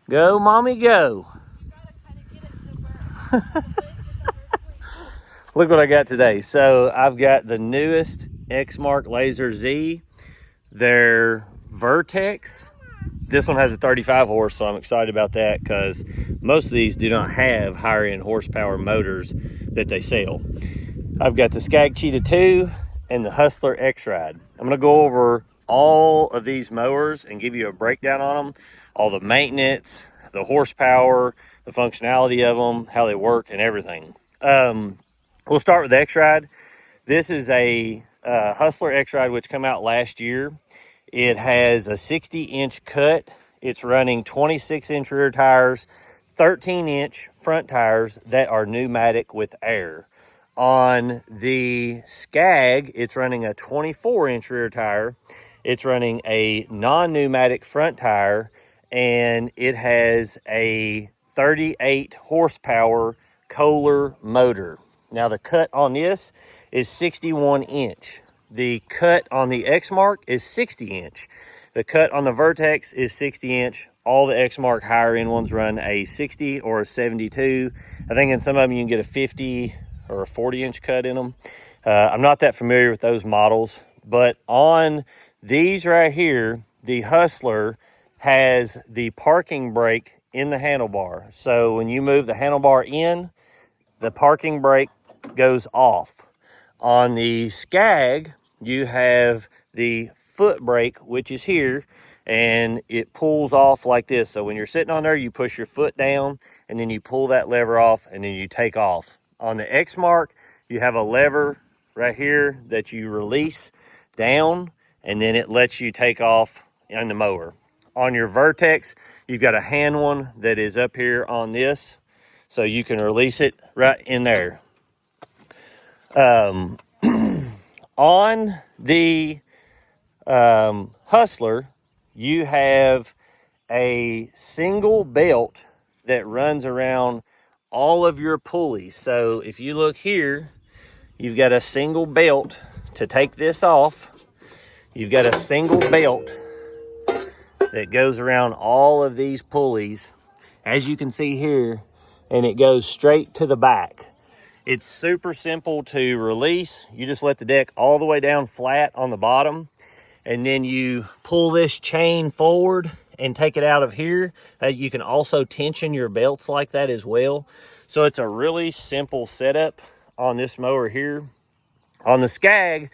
Go, mommy, go. Look what I got today. So I've got the newest Exmark Laser Z. Their Vertex. This one has a 35 horse, so I'm excited about that because most of these do not have higher end horsepower motors that they sell. I've got the Scag Cheetah 2 and the Hustler X-Ride. I'm gonna go over all of these mowers and give you a breakdown on them, all the maintenance, the horsepower, the functionality of them, how they work, and everything. We'll start with the X-Ride. This is a Hustler X-Ride, which came out last year. It has a 60-inch cut. It's running 26-inch rear tires, 13-inch front tires that are pneumatic with air. On the Scag, it's running a 24-inch rear tire. It's running a non-pneumatic front tire, and it has a 38 horsepower Kohler motor. Now the cut on this is 61 inch. The cut on the Exmark is 60 inch. The cut on the Vertex is 60 inch. All the Exmark higher end ones run a 60 or a 72. I think in some of them you can get a 50 or a 40-inch cut in them. I'm not that familiar with those models, but on these right here, the Hustler has the parking brake in the handlebar. So when you move the handlebar in, the parking brake goes off. On the Scag, you have the foot brake, which is here, and it pulls off like this. So when you're sitting on there, you push your foot down, and then you pull that lever off, and then you take off. On the Exmark, you have a lever right here that you release down, and then it lets you take off on the mower. On your Vertex, you've got a hand one that is up here on this, so you can release it right in there. On the Hustler, you have a single belt that runs around all of your pulleys. So if you look here, you've got a single belt to take this off. You've got a single belt that goes around all of these pulleys, as you can see here, and it goes straight to the back. It's super simple to release. You just let the deck all the way down flat on the bottom, and then you pull this chain forward and take it out of here. You can also tension your belts like that as well. So it's a really simple setup on this mower here. On the Scag,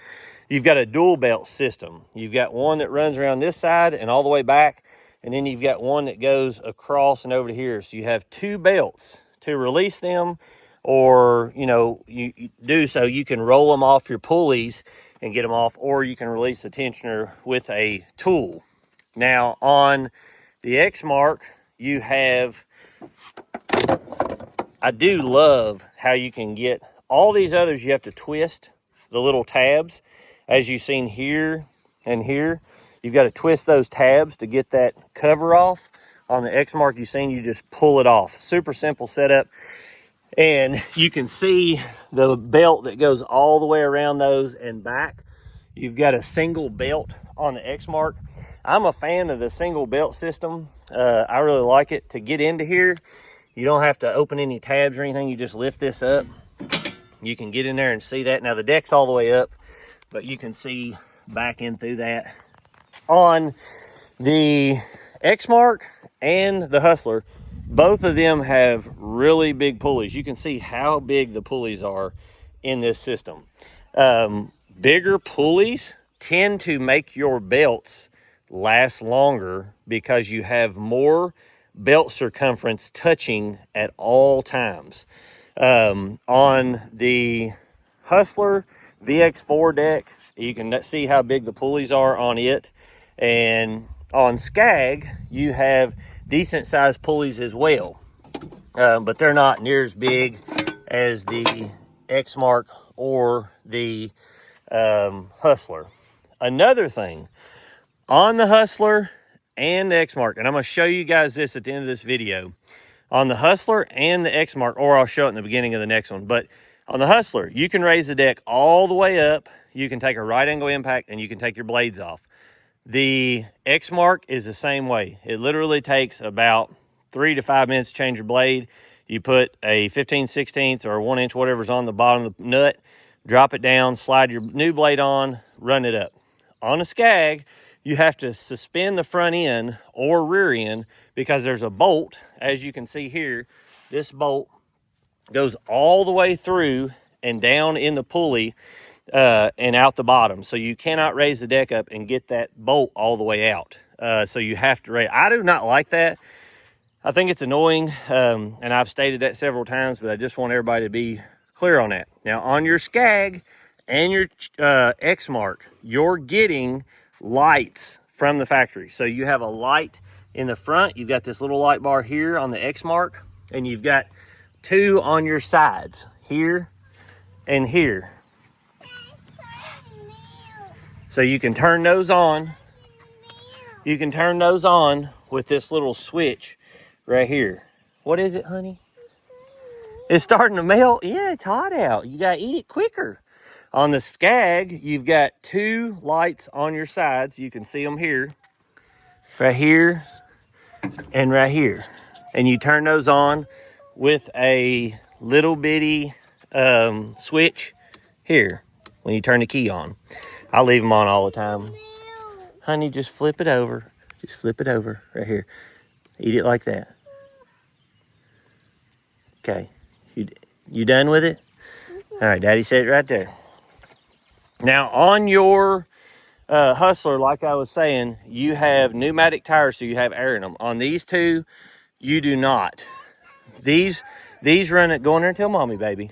you've got a dual belt system. You've got one that runs around this side and all the way back, and then you've got one that goes across and over to here. So you have two belts to release them, or you do so you can roll them off your pulleys and get them off, or you can release the tensioner with a tool. Now on the Exmark, you have, I do love how you can get all these others. You have to twist the little tabs, as you've seen here and here. You've got to twist those tabs to get that cover off. On the Exmark, you've seen you just pull it off. Super simple setup. And you can see the belt that goes all the way around those and back. You've got a single belt on the Exmark. I'm a fan of the single belt system. I really like it. To get into here, you don't have to open any tabs or anything. You just lift this up. You can get in there and see that. Now the deck's all the way up, but you can see back in through that. On the Exmark and the Hustler, both of them have really big pulleys. You can see how big the pulleys are in this system. Bigger pulleys tend to make your belts last longer because you have more belt circumference touching at all times. On the Hustler VX4 deck, you can see how big the pulleys are on it. And on Scag, you have decent sized pulleys as well, but they're not near as big as the Exmark or the Hustler. Another thing on the Hustler and the Exmark, and I'm going to show you guys this at the end of this video. On the Hustler and the Exmark, or I'll show it in the beginning of the next one, but on the Hustler, you can raise the deck all the way up. You can take a right angle impact and you can take your blades off. The Exmark is the same way. It literally takes about 3 to 5 minutes to change your blade. You put a 15/16 or 1 inch, whatever's on the bottom of the nut, drop it down, slide your new blade on, run it up. On a Scag, you have to suspend the front end or rear end because there's a bolt, as you can see here. This bolt goes all the way through and down in the pulley and out the bottom. So you cannot raise the deck up and get that bolt all the way out. So you have to raise. I do not like that. I think it's annoying, and I've stated that several times, but I just want everybody to be clear on that. Now, on your Scag and your Exmark, you're getting lights from the factory. So you have a light in the front. You've got this little light bar here on the Exmark, and you've got 2 on your sides, here and here. So you can turn those on. You can turn those on with this little switch right here. What is it, honey? It's starting to melt. Yeah, it's hot out. You gotta eat it quicker. On the Scag, you've got 2 lights on your sides. You can see them here, right here, and right here. And you turn those on with a little bitty switch here when you turn the key on. I leave them on all the time. Honey, just flip it over. Just flip it over right here. Eat it like that. Okay, you done with it? All right, Daddy said it right there. Now on your Hustler, like I was saying, you have pneumatic tires, so you have air in them. On these 2, you do not. These run it. Go in there and tell mommy, baby.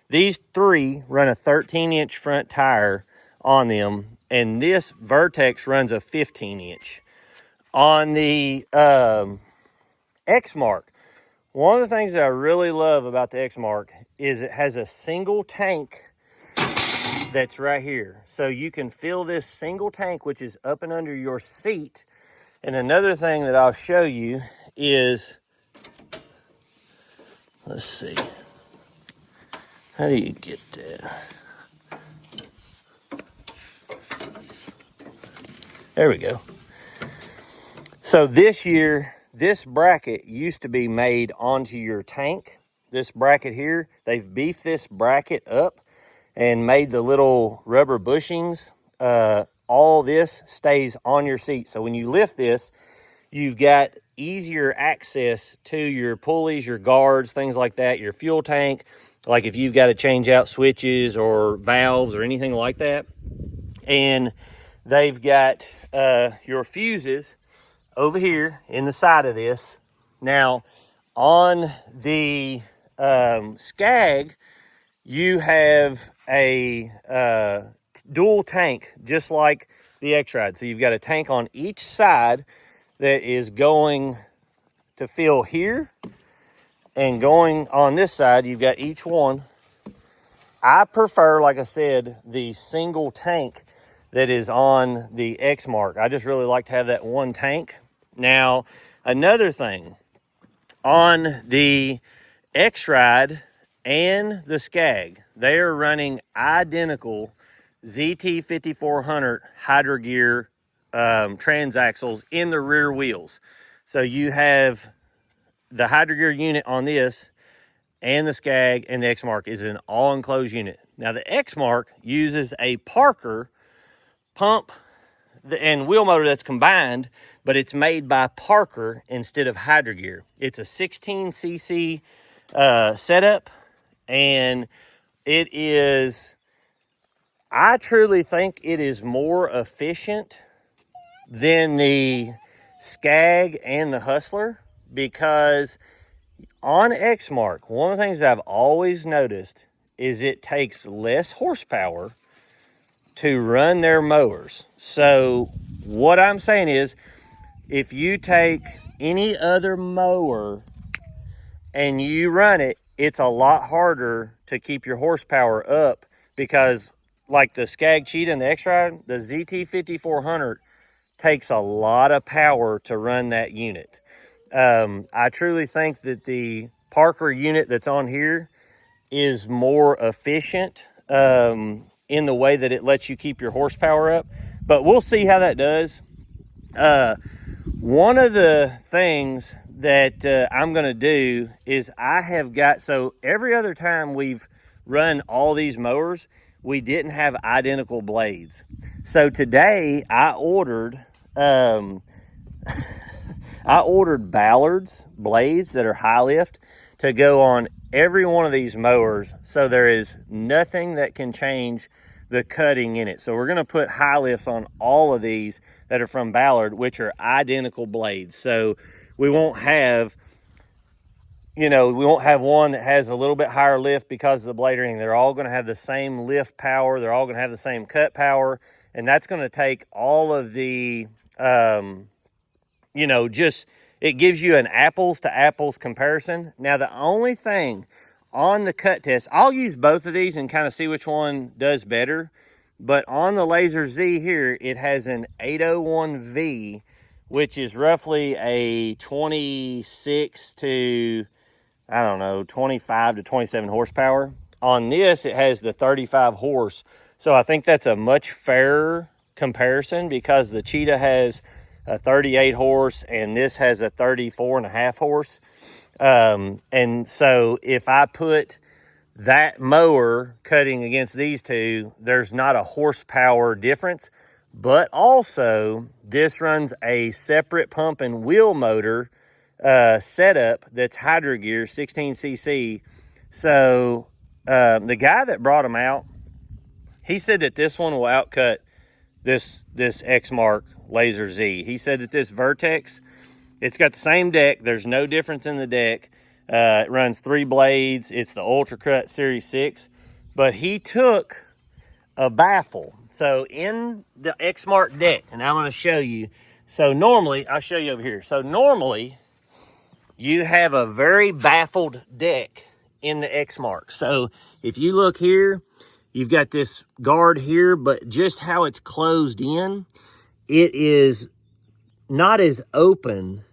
These 3 run a 13-inch front tire on them, and this Vertex runs a 15-inch. On the Exmark, one of the things that I really love about the Exmark is it has a single tank that's right here. So you can fill this single tank, which is up and under your seat. And another thing that I'll show you is, let's see, how do you get that? There we go. So this year, this bracket used to be made onto your tank. This bracket here, they've beefed this bracket up and made the little rubber bushings. All this stays on your seat. So when you lift this, you've got easier access to your pulleys, your guards, things like that, your fuel tank, like if you've got to change out switches or valves or anything like that. And they've got your fuses over here in the side of this. Now, on the Scag, you have a dual tank, just like the X-Ride. So you've got a tank on each side that is going to fill here, and going on this side, you've got each one. I prefer, like I said, the single tank that is on the Exmark. I just really like to have that one tank. Now, another thing, on the X-Ride and the Scag, they are running identical ZT5400 Hydro Gear transaxles in the rear wheels. So you have the Hydro Gear unit on this, and the Scag and the Exmark is an all-enclosed unit. Now, the Exmark uses a Parker pump and wheel motor that's combined, but it's made by Parker instead of Hydro Gear. It's a 16cc setup, and it is, I truly think it is more efficient than the Scag and the Hustler, because on Exmark, one of the things that I've always noticed is it takes less horsepower to run their mowers. So what I'm saying is, if you take any other mower and you run it, it's a lot harder to keep your horsepower up, because like the Scag Cheetah and the X-Ride, the ZT5400 takes a lot of power to run that unit. I truly think that the Parker unit that's on here is more efficient in the way that it lets you keep your horsepower up, but we'll see how that does. One of the things that I'm going to do is I have got, so every other time we've run all these mowers, we didn't have identical blades. So today I ordered Ballard's blades that are high lift to go on every one of these mowers, so there is nothing that can change the cutting in it. So we're going to put high lifts on all of these that are from Ballard, which are identical blades. So we won't have, we won't have one that has a little bit higher lift because of the blade or anything. They're all going to have the same lift power. They're all going to have the same cut power. And that's going to take all of the, it gives you an apples to apples comparison. Now, the only thing on the cut test, I'll use both of these and kind of see which one does better. But on the Lazer Z here, it has an 801V, which is roughly a 26 to, 25 to 27 horsepower. On this, it has the 35 horse. So I think that's a much fairer comparison because the Cheetah has a 38 horse and this has a 34.5 horse. And so if I put that mower cutting against these two, there's not a horsepower difference, but also this runs a separate pump and wheel motor setup that's hydro gear 16cc. So the guy that brought them out, he said that this one will outcut this Exmark Lazer Z. He said that this Vertex, it's got the same deck. There's no difference in the deck. It runs 3 blades. It's the Ultra Cut Series 6. But he took a baffle. So in the Exmark deck, and I'm going to show you. So normally, I'll show you over here. So normally, you have a very baffled deck in the Exmark. So if you look here, you've got this guard here, but just how it's closed in, it is not as open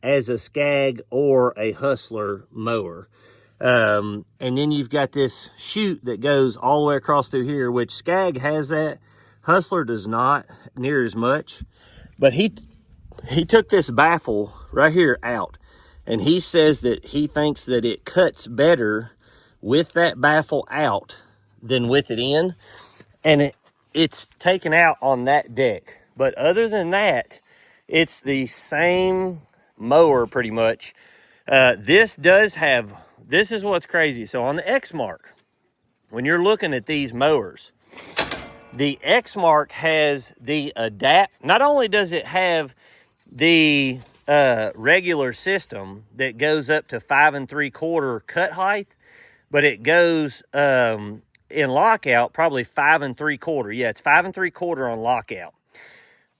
as a Scag or a Hustler mower. And then you've got this chute that goes all the way across through here, which Scag has that. Hustler does not near as much. But he took this baffle right here out. And he says that he thinks that it cuts better with that baffle out than with it in. And it's taken out on that deck. But other than that, it's the same mower pretty much. This is what's crazy. So on the Exmark, when you're looking at these mowers, the Exmark has the not only does it have the regular system that goes up to 5 3/4 cut height, but it goes in lockout probably 5 3/4. Yeah, it's 5 3/4 on lockout.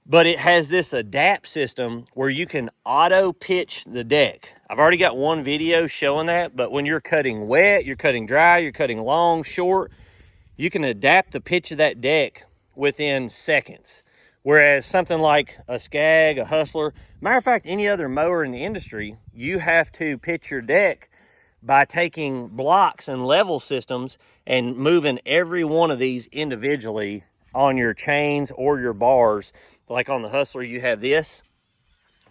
But it has this adapt system where you can auto pitch the deck. I've already got one video showing that, but when you're cutting wet, you're cutting dry, you're cutting long, short, you can adapt the pitch of that deck within seconds. Whereas something like a Scag, a Hustler, matter of fact, any other mower in the industry, you have to pitch your deck by taking blocks and level systems and moving every one of these individually on your chains or your bars. Like on the Hustler, you have this.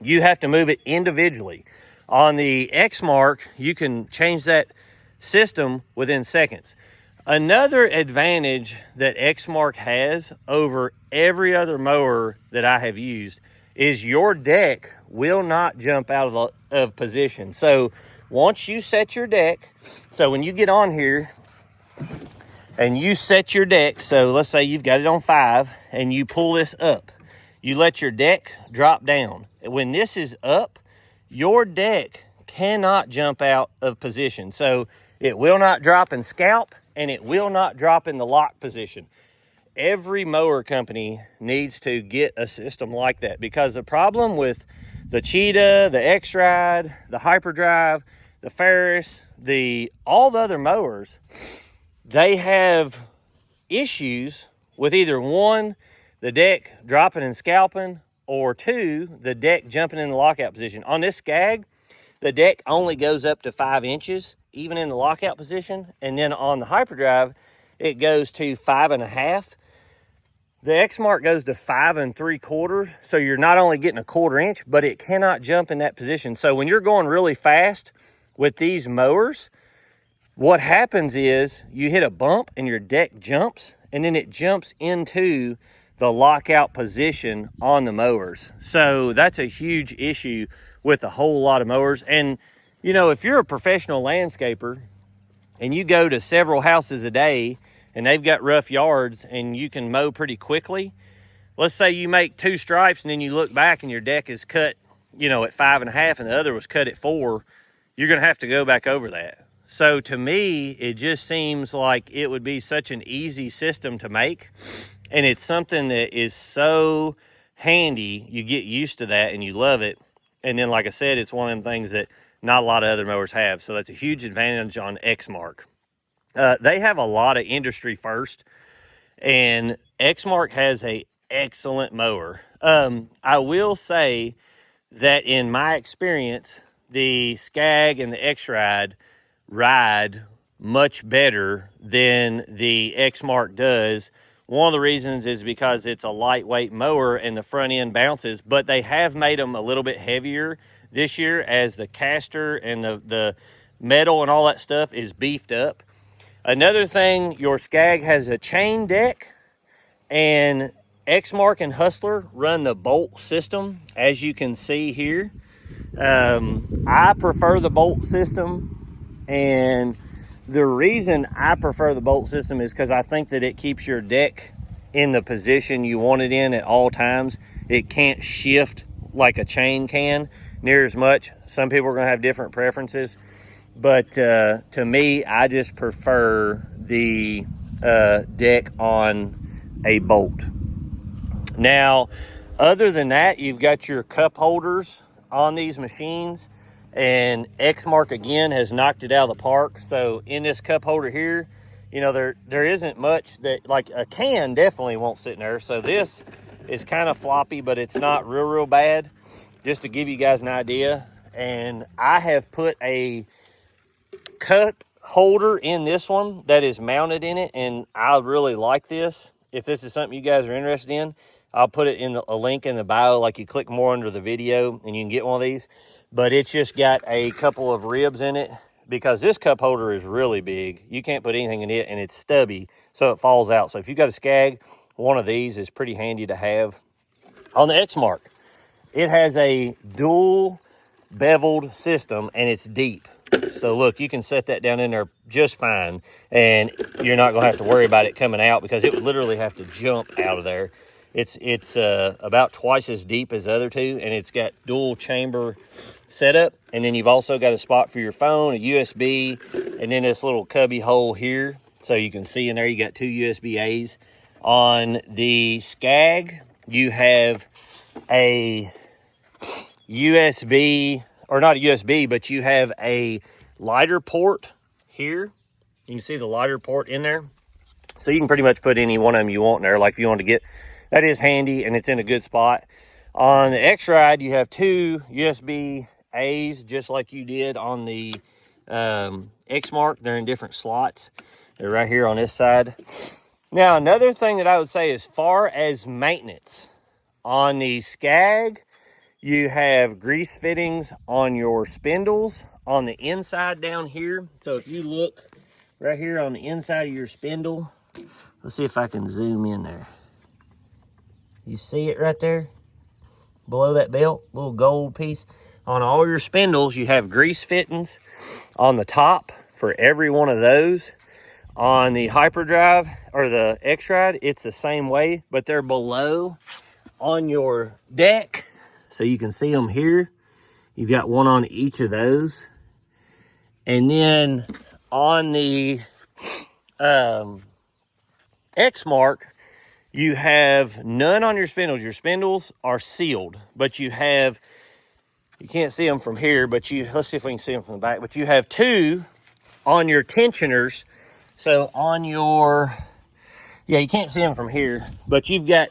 You have to move it individually. On the Exmark, you can change that system within seconds. Another advantage that Exmark has over every other mower that I have used is your deck will not jump out of position. So once you set your deck, so when you get on here and you set your deck, so let's say you've got it on 5 and you pull this up, you let your deck drop down. When this is up, your deck cannot jump out of position. So it will not drop and scalp, and it will not drop in the lock position. Every mower company needs to get a system like that, because the problem with the Cheetah, the X-Ride, the Hyperdrive, the Ferris, all the other mowers, they have issues with either 1, the deck dropping and scalping, or 2, the deck jumping in the lockout position. On this Scag, the deck only goes up to 5 inches, even in the lockout position. And then on the Hyperdrive, it goes to 5.5. The Exmark goes to 5 3/4, so you're not only getting a 1/4 inch, but it cannot jump in that position. So when you're going really fast with these mowers, what happens is you hit a bump and your deck jumps, and then it jumps into the lockout position on the mowers. So that's a huge issue with a whole lot of mowers. And you know, if you're a professional landscaper and you go to several houses a day and they've got rough yards and you can mow pretty quickly, let's say you make 2 stripes and then you look back and your deck is cut, you know, at 5 1/2 and the other was cut at 4, you're gonna have to go back over that. So to me, it just seems like it would be such an easy system to make. And it's something that is so handy. You get used to that and you love it. And then, like I said, it's one of them things that not a lot of other mowers have. So that's a huge advantage on Exmark. They have a lot of industry first, and Exmark has a excellent mower. I will say that in my experience, the Scag and the X-Ride ride much better than the Exmark does. One of the reasons is because it's a lightweight mower and the front end bounces, but they have made them a little bit heavier this year as the caster and the metal and all that stuff is beefed up. Another thing, your Scag has a chain deck, and Exmark and Hustler run the bolt system, as you can see here. I prefer the bolt system, and the reason I prefer the bolt system is because I think that it keeps your deck in the position you want it in at all times. It can't shift like a chain can near as much. Some people are going to have different preferences, but to me, I just prefer the deck on a bolt. Now, other than that, you've got your cup holders on these machines, and Exmark again has knocked it out of the park. So in this cup holder here, you know, there isn't much that, like a can definitely won't sit in there. So this is kind of floppy, but it's not real bad, just to give you guys an idea. And I have put a cup holder in this one that is mounted in it, and I really like this. If this is something you guys are interested in, I'll put it in a link in the bio, like you click more under the video and you can get one of these. But it's just got a couple of ribs in it because this cup holder is really big. You can't put anything in it, and it's stubby, so it falls out. So if you've got a Scag, one of these is pretty handy to have. On the Exmark, it has a dual beveled system, and it's deep. So look, you can set that down in there just fine, and you're not gonna have to worry about it coming out because it would literally have to jump out of there. It's about twice as deep as the other two, and it's got dual chamber setup. And then you've also got a spot for your phone, a USB, and then this little cubby hole here. So you can see in there, you got 2 USB-A's. On the Scag, you have a USB, or not a USB, but you have a lighter port here. You can see the lighter port in there. So you can pretty much put any one of them you want in there. Like if you want to get, that is handy and it's in a good spot. On the X-Ride, you have 2 USB-A's, just like you did on the Exmark. They're in different slots. They're right here on this side. Now, another thing that I would say as far as maintenance, on the Scag, you have grease fittings on your spindles on the inside down here. So if you look right here on the inside of your spindle, let's see if I can zoom in there. You see it right there? Below that belt, little gold piece. On all your spindles, you have grease fittings on the top for every one of those. On the Hyperdrive or the X-Ride, it's the same way, but they're below on your deck. So you can see them here. You've got one on each of those. And then on the Exmark, you have none on your spindles. Your spindles are sealed, but you have, you can't see them from here, but let's see if we can see them from the back, but you have 2 on your tensioners. So on your, yeah, you can't see them from here, but you've got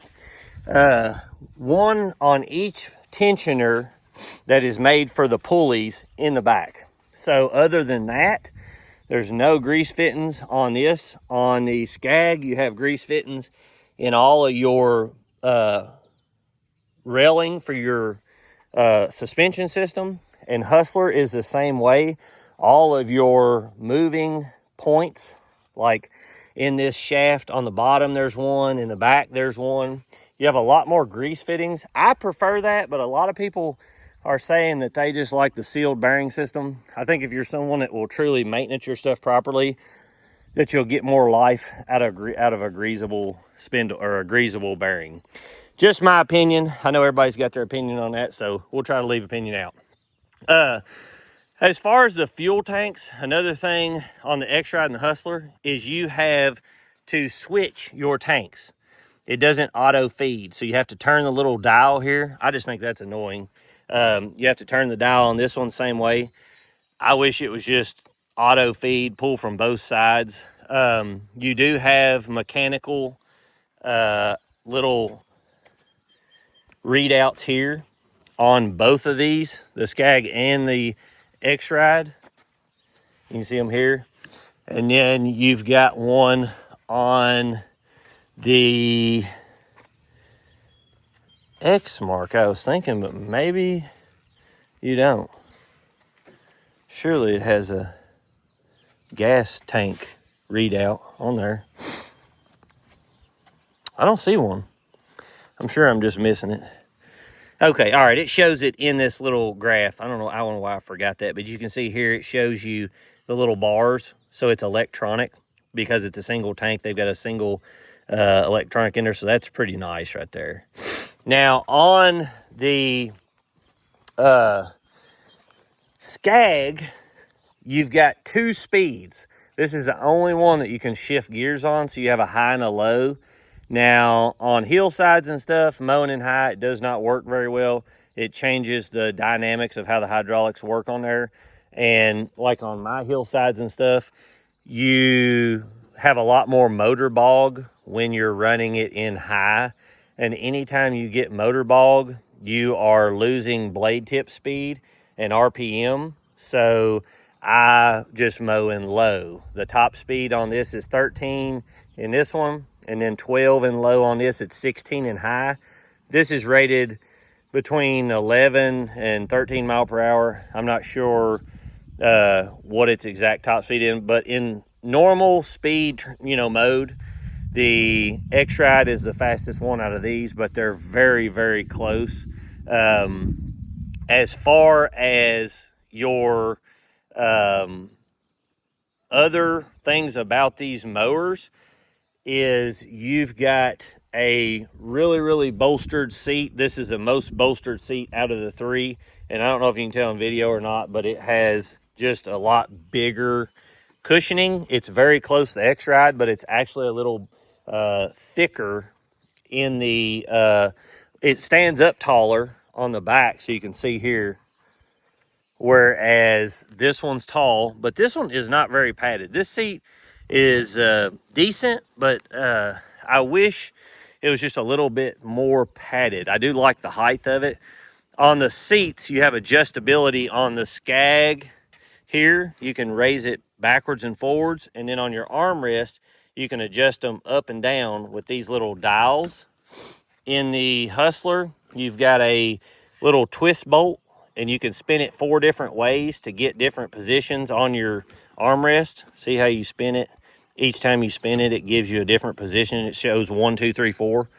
one on each tensioner that is made for the pulleys in the back. So other than that, there's no grease fittings on this. On the Scag, you have grease fittings in all of your railing for your suspension system, and Hustler is the same way. All of your moving points, like in this shaft on the bottom there's one, in the back there's one. You have a lot more grease fittings. I prefer that, but a lot of people are saying that they just like the sealed bearing system. I think if you're someone that will truly maintenance your stuff properly, that you'll get more life out of a greasable spindle or a greasable bearing. Just my opinion. I know everybody's got their opinion on that, so we'll try to leave opinion out. As far as the fuel tanks, another thing on the X-Ride and the Hustler is you have to switch your tanks. It doesn't auto feed, so you have to turn the little dial here. I just think that's annoying. You have to turn the dial on this one the same way. I wish it was just auto feed, pull from both sides. You do have mechanical little readouts here on both of these, the Scag and the X-Ride. You can see them here. And then you've got one on the Exmark, I was thinking, but maybe you don't. Surely it has a gas tank readout on there. I don't see one. I'm sure I'm just missing it. Okay, all right, it shows it in this little graph. I don't know why I forgot that, but you can see here it shows you the little bars. So it's electronic because it's a single tank. They've got a single electronic in there, so that's pretty nice right there. Now, on the Scag, you've got 2 speeds. This is the only one that you can shift gears on, so you have a high and a low. Now, on hillsides and stuff, mowing in high, it does not work very well. It changes the dynamics of how the hydraulics work on there. And like on my hillsides and stuff, you have a lot more motor bog when you're running it in high. And anytime you get motor bog, you are losing blade tip speed and RPM. So I just mow in low. The top speed on this is 13 in this one, and then 12 in low on this. It's 16 in high. This is rated between 11 and 13 mile per hour. I'm not sure what its exact top speed is, but in normal speed, mode, the X-Ride is the fastest one out of these, but they're very, very close. As far as your other things about these mowers is you've got a really, really bolstered seat. This is the most bolstered seat out of the 3. And I don't know if you can tell in video or not, but it has just a lot bigger cushioning. It's very close to X-Ride, but it's actually a little thicker in the, it stands up taller on the back, so you can see here. Whereas this one's tall, but this one is not very padded. This seat is decent, but I wish it was just a little bit more padded. I do like the height of it. On the seats, you have adjustability on the Scag here. You can raise it backwards and forwards, and then on your armrest, you can adjust them up and down with these little dials. In the Hustler, you've got a little twist bolt, and you can spin it 4 different ways to get different positions on your armrest. See how you spin it? Each time you spin it, it gives you a different position. It shows 1, 2, 3, 4.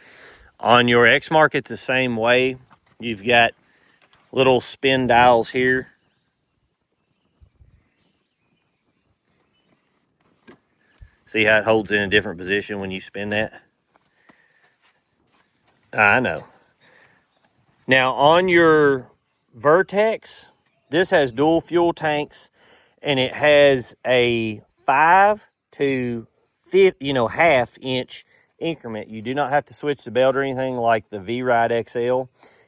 On your Exmark, it's the same way. You've got little spin dials here. See how it holds in a different position when you spin that? I know. Now, on your Vertex, this has dual fuel tanks, and it has a 5 to 5, half-inch increment. You do not have to switch the belt or anything like the V-Ride XL.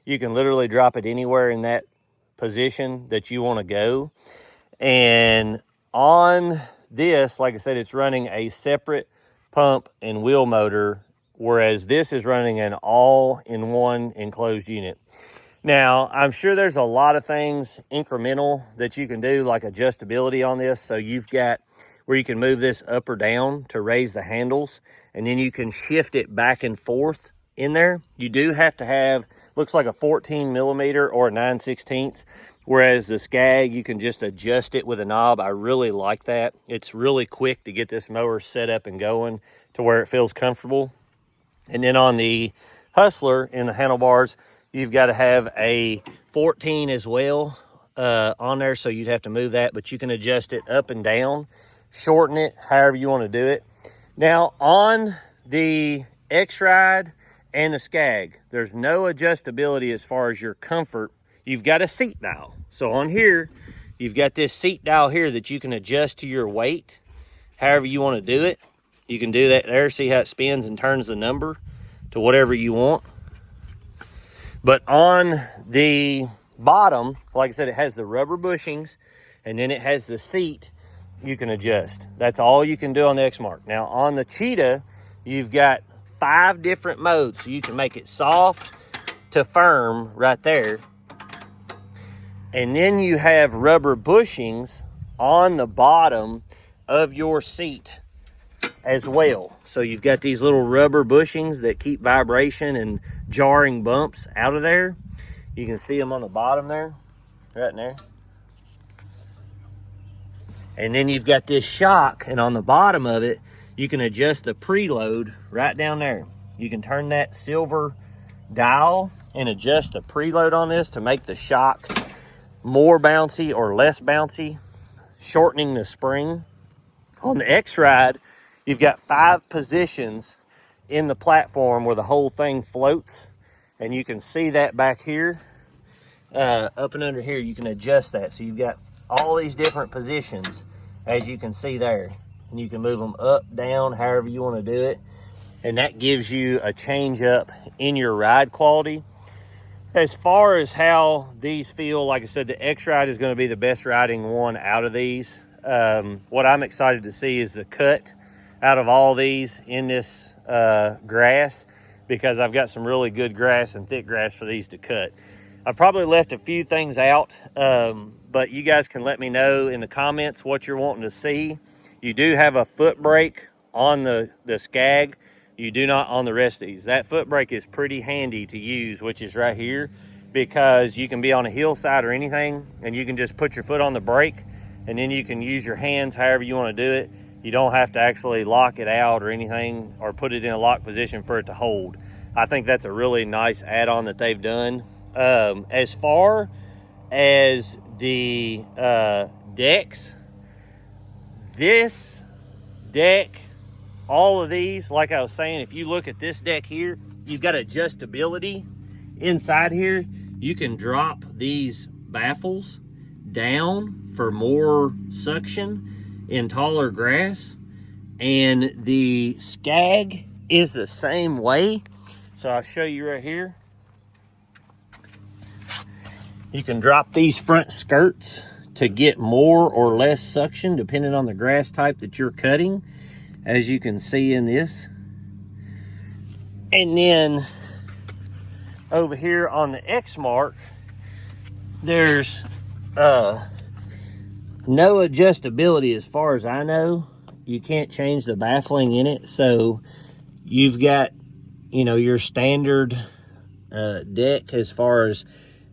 You can literally drop it anywhere in that position that you want to go. And on this, like I said, it's running a separate pump and wheel motor, whereas this is running an all-in-one enclosed unit. Now, I'm sure there's a lot of things incremental that you can do, like adjustability on this. So you've got, where you can move this up or down to raise the handles, and then you can shift it back and forth in there. You do have to have, looks like a 14 millimeter or a 9/16, whereas the Scag, you can just adjust it with a knob. I really like that. It's really quick to get this mower set up and going to where it feels comfortable. And then on the Hustler in the handlebars, you've got to have a 14 as well on there, so you'd have to move that, but you can adjust it up and down, shorten it, however you want to do it. Now, on the X-Ride and the Scag, there's no adjustability as far as your comfort. You've got a seat dial. So on here, you've got this seat dial here that you can adjust to your weight, however you want to do it. You can do that there. See how it spins and turns the number to whatever you want. But on the bottom, like I said, it has the rubber bushings, and then it has the seat you can adjust. That's all you can do on the Exmark. Now on the Cheetah, you've got 5 different modes. So you can make it soft to firm right there. And then you have rubber bushings on the bottom of your seat as well. So you've got these little rubber bushings that keep vibration and jarring bumps out of there. You can see them on the bottom there, right in there. And then you've got this shock, and on the bottom of it, you can adjust the preload right down there. You can turn that silver dial and adjust the preload on this to make the shock more bouncy or less bouncy, shortening the spring. On the X-Ride, you've got 5 positions in the platform where the whole thing floats, and you can see that back here. Up and under here, you can adjust that. So you've got all these different positions, as you can see there, and you can move them up, down, however you want to do it, and that gives you a change up in your ride quality. As far as how these feel, like I said, the X-Ride is going to be the best riding one out of these. What I'm excited to see is the cut out of all these in this grass, because I've got some really good grass and thick grass for these to cut. I probably left a few things out, but you guys can let me know in the comments what you're wanting to see. You do have a foot brake on the Scag. You do not on the rest of these. That foot brake is pretty handy to use, which is right here, because you can be on a hillside or anything, and you can just put your foot on the brake, and then you can use your hands however you want to do it. You don't have to actually lock it out or anything, or put it in a lock position for it to hold. I think that's a really nice add-on that they've done. As far as the decks, this deck, all of these, like I was saying, if you look at this deck here, you've got adjustability inside here. You can drop these baffles down for more suction in taller grass, and the Scag is the same way. So I'll show you right here. You can drop these front skirts to get more or less suction depending on the grass type that you're cutting, as you can see in this. And then over here on the Exmark, there's no adjustability as far as I know. You can't change the baffling in it, so you've got, you know, your standard deck as far as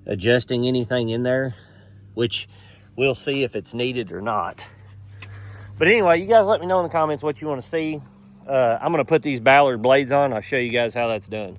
adjusting anything in there, which we'll see if it's needed or not. But anyway, you guys let me know in the comments what you want to see. I'm going to put these Ballard blades on. I'll show you guys how that's done.